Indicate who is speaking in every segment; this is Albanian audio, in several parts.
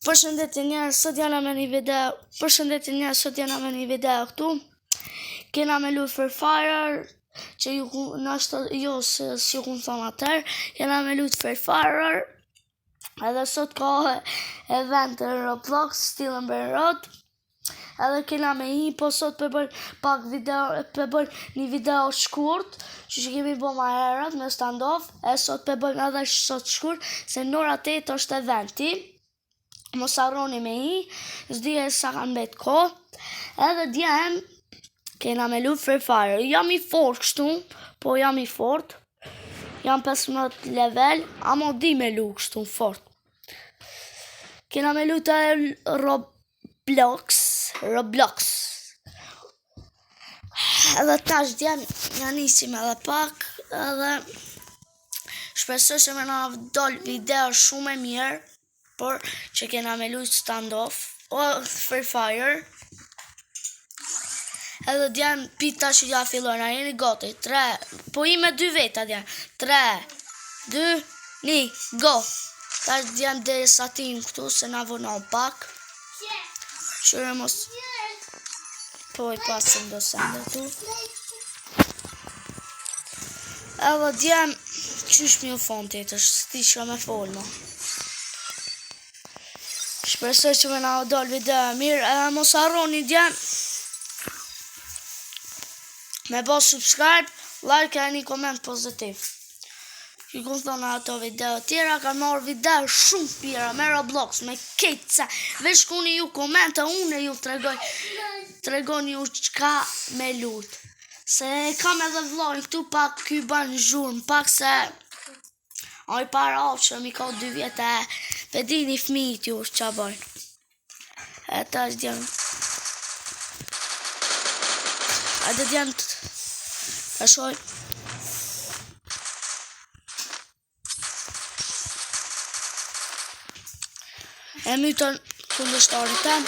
Speaker 1: Përshëndetje njerëz, sot jana me një video këtu. Kena me luajt Free Fire, që ju si kun thonë atër, kena me luajt Free Fire. Edhe sot ka event në Roblox, Steal & Road. Edhe kena me po sot për bëjnë një video shkurt, që kemi bo ma herët me standoff, e sot për bëjnë edhe sot shkurt, se në ora 8 është eventi. Mos harroni me s'dije sa kanë mbet kohë. Edhe djem kena me luajt Free Fire. Jam i fort kështu, po jam i fort. Jam 15 level, ama di me luajt kështu fort. Kena me luajt Roblox. Edhe tash djem ja nisim edhe pak, edhe shpresoj se më na dol video shumë e mirë. Por që kena me luajt standoff o Free Fire. Edhe djem pita që ja fillojnë, a jeni gati? 3, po i me 2 veta djem. 3, 2, 1, go! Ta djem dhe satin këtu se na vonon pak. Qyre mos... Po i pasim do sende tu. Edhe djem qysh mi u fontit, është sti që me folma. Shpresoj që me na dol video e mirë, mos harroni djem me bo subscribe, like e një koment pozitiv. Që kun thonë ato video tjera, ka marrë video shumë pira me Roblox, me kejtëse. Veç kuni ju komente, unë ju tregoni ju qka me lut. Se kam edhe vlojnë këtu pak ky ban zhurmë, pak se oj para që mi ka 2 vjetë pe dini fmijit ju qa bojnë. E ta është djemë. A dhe djemë të shoj. E myton kundështarit tem.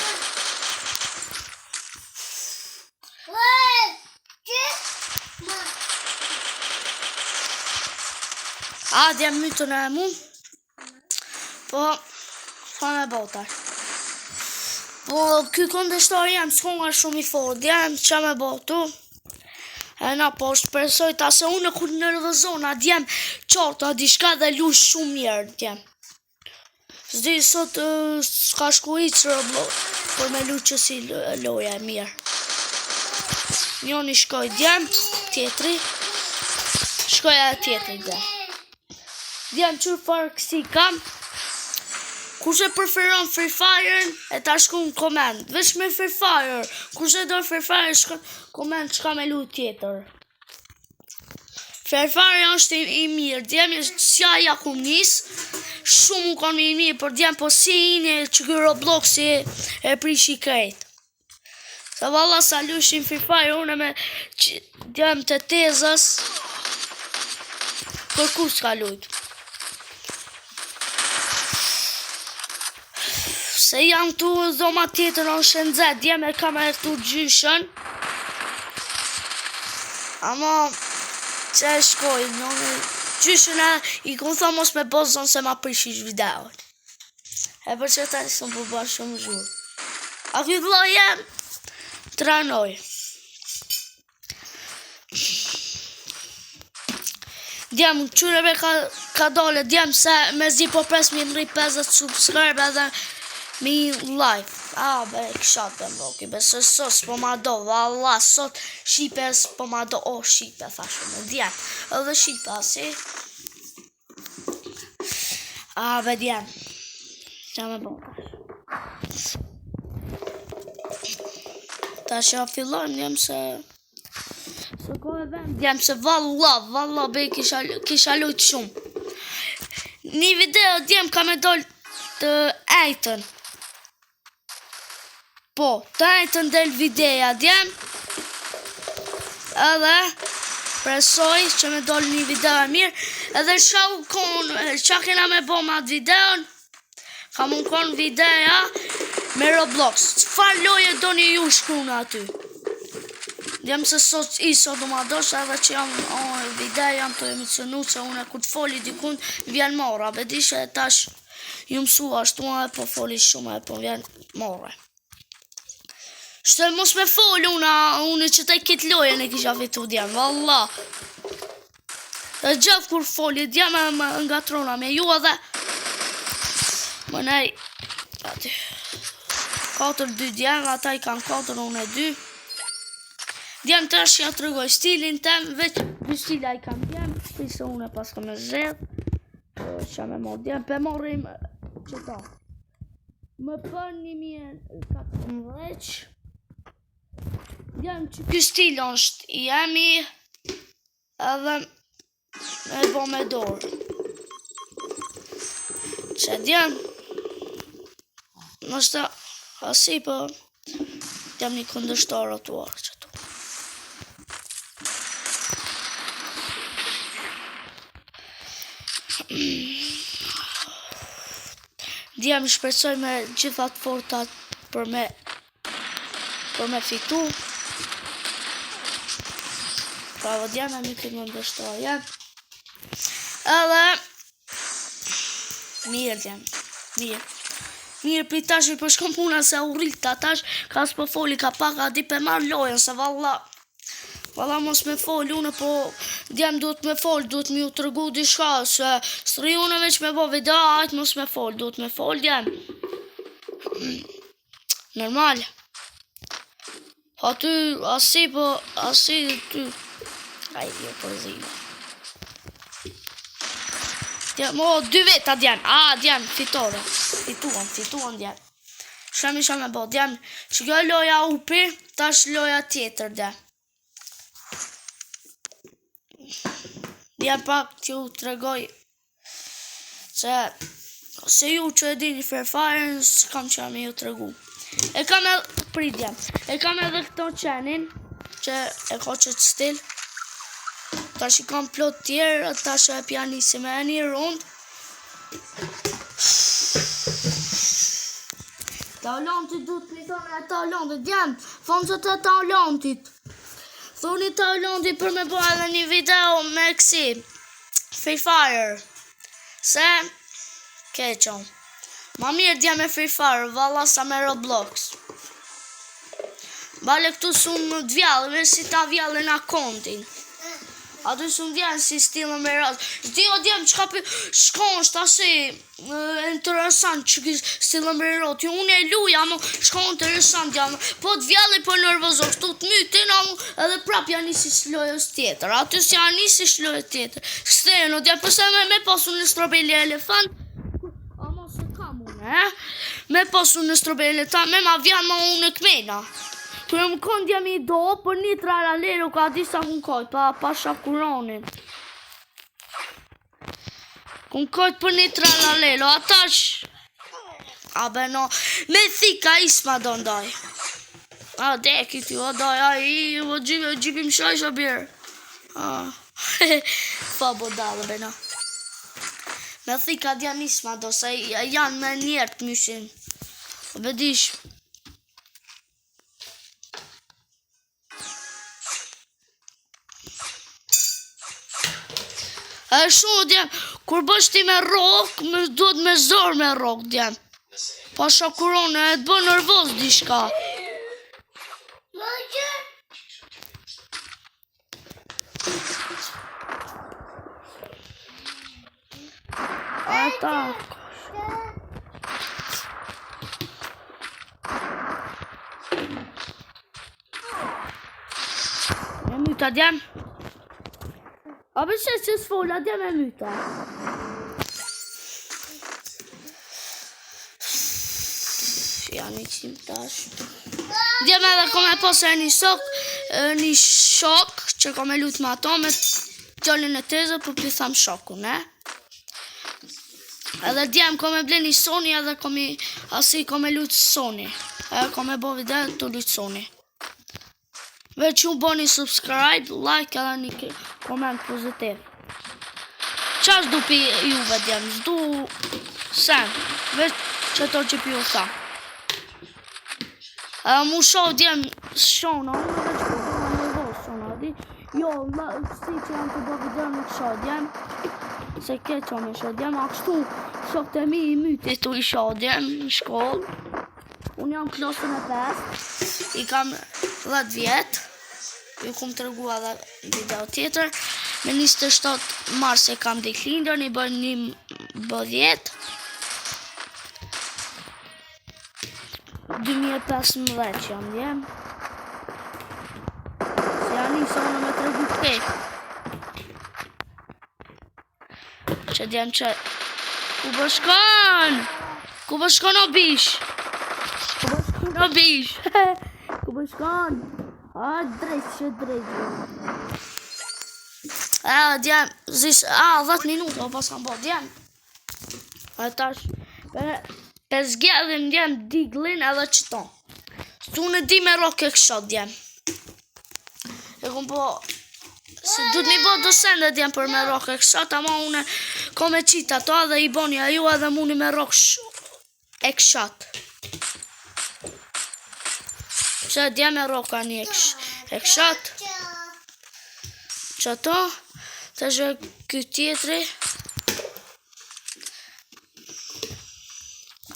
Speaker 1: A djem mytën e mu. Po fa me botar. Po ky kundështar jem s'kon nga shumë i fort. Djem qa me botu. E na po shpresoj ta se unë kur nervozona djem qarta diçka dhe luaj shumë mirë djem. S'di sot s'ka shku i që Roblox, por me luaj që si loja e mirë. Njoni shkoj djem, tjetri. Shkoj e tjetri djem. Djem qërë farë kësi kam. Kushe preferon Free Fire e ta shku në koment. Veç me Free Fire. Kushe do Free Fire shku në koment qka me luajt tjetër. Free Fire është i mirë. Djem s'ja ja kum nis. Shumë u kon i mirë, por djem po si një që kë Roblox e prish i krejt. Se valla sa lushin Free Fire, une me djem të tezës. Për ku s'ka lujt. Se jam tu zoma tjetër në Shenzet, djem e kam e tu gjyshën. Ama, që e shkoj, gjyshën e i kun tha mos me bozon se ma prishish videon. E për që ta së më përba shumë zhur. A këtë vlo jem, tranoj. Djem, qërëve ka dole, djem se me zi po pres mi nri 50 subscribe edhe mi like. A, be, kësha të mboki, besë sot s'po ma do, valla, sot Shqipe s'po ma do, o, Shqipe, thashu me djem, edhe Shqipe, asi. A, be, djem, qa me bo, ta që a fillon, djem se ko e vend, djem se valla, be, kisha lujt shumë. Një video, djem, ka me doll të ejtën. Po, të ejtën del videja, djem. Edhe, presoj që me doll një video e mirë. Edhe qa kena me bo ma të videon, ka mun kon videja me Roblox. Qfar loje do një ju shkuna aty? Djem se sot do ma dosh edhe që jam video, jam të emocionu që une ku të foli dikun vjen mora. Be di që tash ju mësu ashtu e po foli shumë e po vjen more. Shtë mos me fol unë që taj kitë lojen e kisha fitu djem, valla. E gjithë kur foli djem e më ngatrona me ju edhe më nej 4-2 djem, ata i kanë 4, unë e 2. Djem të është ja të rëgoj stilin tem, veç dy stila i kam djem, se unë e pas kam e zedh, që me mod djem, pe morim që ta. Më për 2014, djem që ky stil është i jemi, edhe me bo me dorë. Që djem, nështë asi për djem një këndështar atuar që tu. Djem shpresoj me gjithat fortat për me fitu. Pra vë djem e një këtë më ndështar jem. Edhe mirë djem, mirë. Mirë për tash i përshkom puna se u rrit ta tash, ka s'po foli ka pak a di pe marrë lojen, se valla mos me fol une, po djem duhet me fol, duhet me ju të rëgu dishka, se së une veç me bo video, ajtë mos me fol, duhet me fol djem. Normal. Aty, asi ty. Aj, jo përzime. Djem, 2 veta djem, djem, fituan djem. Shemi me bo, djem, që kjo loja upi, tash loja tjetër djem. Djem pak që ju të regoj, se ju që e dini Free Fire, s'kam që me ju të regu. E kam edhe këto qenin, që e ko që të stil. Tash i kam plot tjerë, tash e pjanisi me e një rund. Talentit du të thone e talentit, djem, fonësët e talentit. Thoni talentit për me bo edhe një video me kësi, Free Fire. Se, keqon. Ma mirë djem me Free Fire, valla sa me Roblox. Bale këtu sumë t'vjallë, me si ta vjallë në kontin. Aty sumë vjenë si stilën me rrasë. Zdi o djemë qka për shkon shtë asi interesant që ki stilën me rrasë. Unë e luja, mo shkon interesant djemë. Po t'vjallë për nervozor, shtu t'mytin, edhe prap janë nisi shlojës tjetër. Aty si janë nisi shlojës tjetër. Stejnë o djemë, përse me pasu në strobeli elefant. Amo se kam unë, me pasu në strobeli elefant, me ma vjanë ma unë e kmena. Kërë më kënd jam i do, për një tralalero ka disa kun kojt, pa shakuronin. Kun kojt për një tralalero, atash... Abe no, me thika isma do ndaj. Dekit ju, gjipim shaj shabir. Pa bodale, be no. Me thika djan isma do, se janë me njerët myshin. Be dish... E shumë djem, kur bësh ti me rock, duhet me zor me rock djem. Pa shakurone, e të bë nervoz dishka. Ata. E myta djem. A përse që s'fola djem e myta? Janë i qim tash. Djem edhe kom e posë e një shok që kom e lutë me ato me tjollin e tezë për pitham shoku, ne? Edhe djem kom e ble një Sony edhe kom e lutë Sony. Edhe kom e bo video të lutë Sony. Veç ju bo një subscribe, like edhe një koment pozitiv. Qa s'du pi juve djem, s'du sen, veç që to që pi u tha. Mu shoh djem shona, unë veç po dhe në vos shona, di? Jo, si që janë të do video nuk shoh djem, se ke që me shoh djem, a kështu shokët e mi I myti tu I shodjem në shkollë. Unë jam klasën e 5, I kam 10 vjetë, ju kom të rëgua dhe video tjetër. Me 27 mars e kam ditëlindjen, I bën 11. 2015 jam djem. Se janë I sonë me të rëgu këtë. Që djem që... Ku bëshkon? Ku bëshkon o bish? Ku bëshkon o bish? Ku bëshkon? A, drejt që drejt. Djem, 10 minuta, o pas kam bo djem. A tash, pe zgjedhim djem diglin edhe qëton. Su në di me roke këshot djem. E kom po, se du t'mi bo dosende djem për me roke këshot, ama une kom e qita to edhe I bonja ju edhe muni me roke e këshot. Që djem e roka një e këshot. Që to, të zhë këtë tjetëri.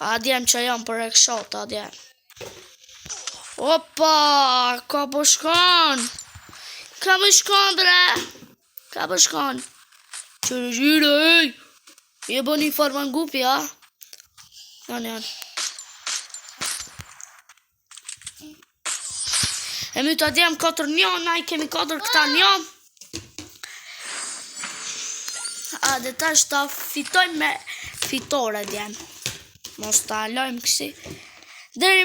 Speaker 1: A djem që jam për e këshot, a djem. Opa, ka po shkon. Ka po shkon, bre. Ka po shkon. Qërë gjyre, ej. Je bo një farman gupi, a? Janë. E my të djem 4-1, na I kemi 4 këta 1. A dhe tash ta fitojmë me fitore djem. Mos ta lojmë kësi. Deri